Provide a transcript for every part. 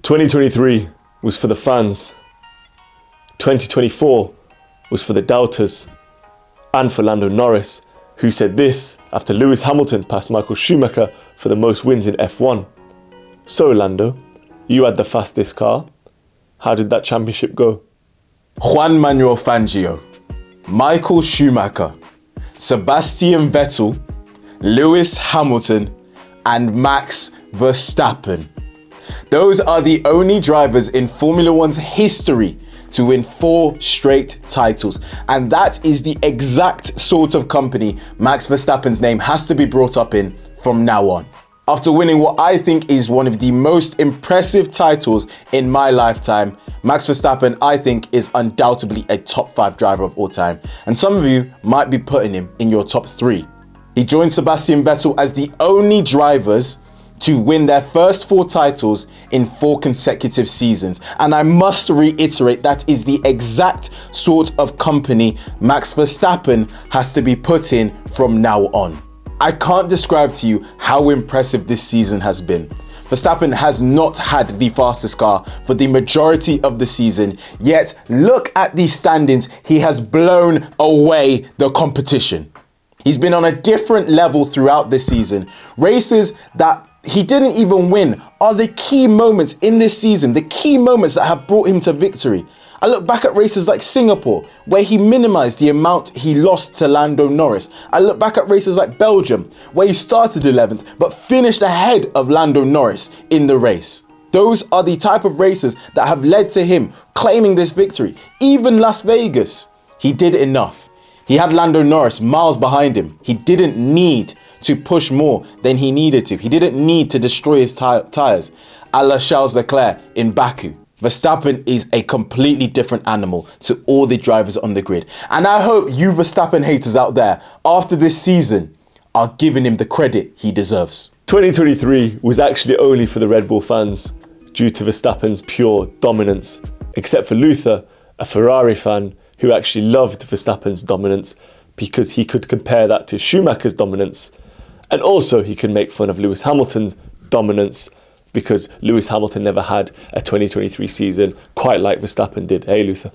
2023 was for the fans. 2024 was for the doubters. And for Lando Norris, who said this after Lewis Hamilton passed Michael Schumacher for the most wins in F1. So Lando, you had the fastest car. How did that championship go? Juan Manuel Fangio, Michael Schumacher, Sebastian Vettel, Lewis Hamilton, and Max Verstappen. Those are the only drivers in Formula One's history to win 4 straight titles. And that is the exact sort of company Max Verstappen's name has to be brought up in from now on. After winning what I think is one of the most impressive titles in my lifetime, Max Verstappen, I think, is undoubtedly a top 5 driver of all time. And some of you might be putting him in your top 3. He joined Sebastian Vettel as the only drivers to win their first 4 titles in 4 consecutive seasons. And I must reiterate, that is the exact sort of company Max Verstappen has to be put in from now on. I can't describe to you how impressive this season has been. Verstappen has not had the fastest car for the majority of the season, yet look at the standings, he has blown away the competition. He's been on a different level throughout this season. Races that he didn't even win are the key moments in this season, the key moments that have brought him to victory. I look back at races like Singapore, where he minimized the amount he lost to Lando Norris. I look back at races like Belgium, where he started 11th, but finished ahead of Lando Norris in the race. Those are the type of races that have led to him claiming this victory. Even Las Vegas, he did enough. He had Lando Norris miles behind him. He didn't need to push more than he needed to. He didn't need to destroy his tyres, a la Charles Leclerc in Baku. Verstappen is a completely different animal to all the drivers on the grid. And I hope you Verstappen haters out there, after this season, are giving him the credit he deserves. 2023 was actually only for the Red Bull fans due to Verstappen's pure dominance, except for Luther, a Ferrari fan who actually loved Verstappen's dominance because he could compare that to Schumacher's dominance. And also he could make fun of Lewis Hamilton's dominance because Lewis Hamilton never had a 2023 season quite like Verstappen did. Hey, Luther?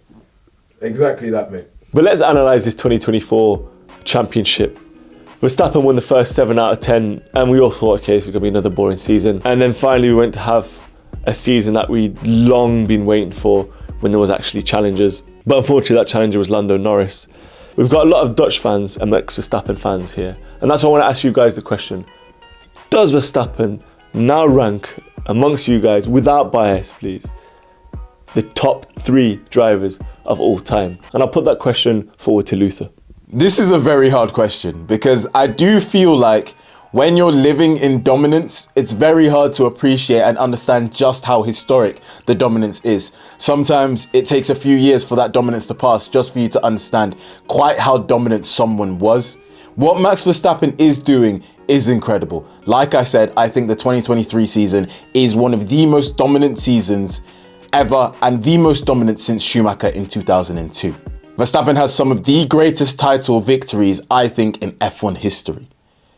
Exactly that, mate. But let's analyse this 2024 championship. Verstappen won the first 7 out of 10 and we all thought, okay, this is going to be another boring season. And then finally we went to have a season that we'd long been waiting for when there was actually challengers. But unfortunately that challenger was Lando Norris. We've got a lot of Dutch fans and Max Verstappen fans here. And that's why I want to ask you guys the question. Does Verstappen now rank amongst you guys, without bias please, the top 3 drivers of all time? And I'll put that question forward to Luther. This is a very hard question because I do feel like when you're living in dominance, it's very hard to appreciate and understand just how historic the dominance is. Sometimes it takes a few years for that dominance to pass just for you to understand quite how dominant someone was. What Max Verstappen is doing is incredible. Like I said, I think the 2023 season is one of the most dominant seasons ever and the most dominant since Schumacher in 2002. Verstappen has some of the greatest title victories, I think, in F1 history,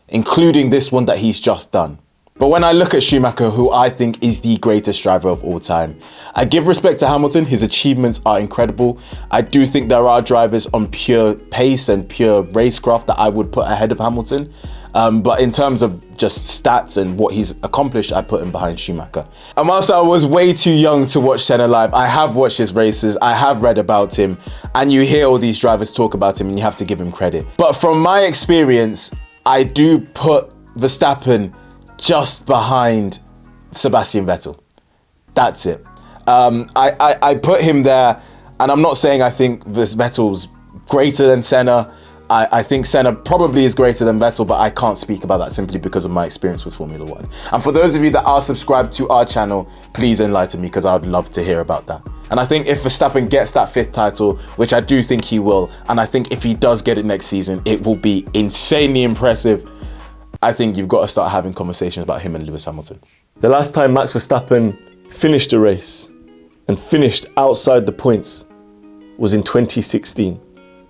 including this one that he's just done. But when I look at Schumacher, who I think is the greatest driver of all time, I give respect to Hamilton. His achievements are incredible. I do think there are drivers on pure pace and pure racecraft that I would put ahead of Hamilton. But in terms of just stats and what he's accomplished, I put him behind Schumacher. And whilst I was way too young to watch Senna live, I have watched his races, I have read about him, and you hear all these drivers talk about him and you have to give him credit. But from my experience, I do put Verstappen just behind Sebastian Vettel. That's it. I put him there, and I'm not saying I think Vettel's greater than Senna. I think Senna probably is greater than Vettel, but I can't speak about that simply because of my experience with Formula One. And for those of you that are subscribed to our channel, please enlighten me because I would love to hear about that. And I think if Verstappen gets that 5th title, which I do think he will, and I think if he does get it next season, it will be insanely impressive. I think you've got to start having conversations about him and Lewis Hamilton. The last time Max Verstappen finished a race and finished outside the points was in 2016.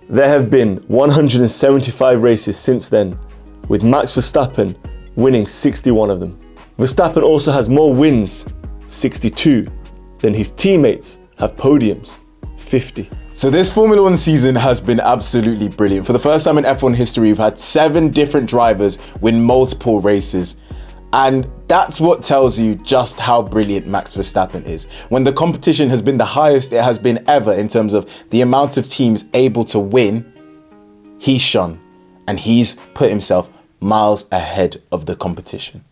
There have been 175 races since then, with Max Verstappen winning 61 of them. Verstappen also has more wins 62. Then his teammates have podiums, 50. So this Formula One season has been absolutely brilliant. For the first time in F1 history, we've had 7 different drivers win multiple races. And that's what tells you just how brilliant Max Verstappen is. When the competition has been the highest it has been ever in terms of the amount of teams able to win, he's shone and he's put himself miles ahead of the competition.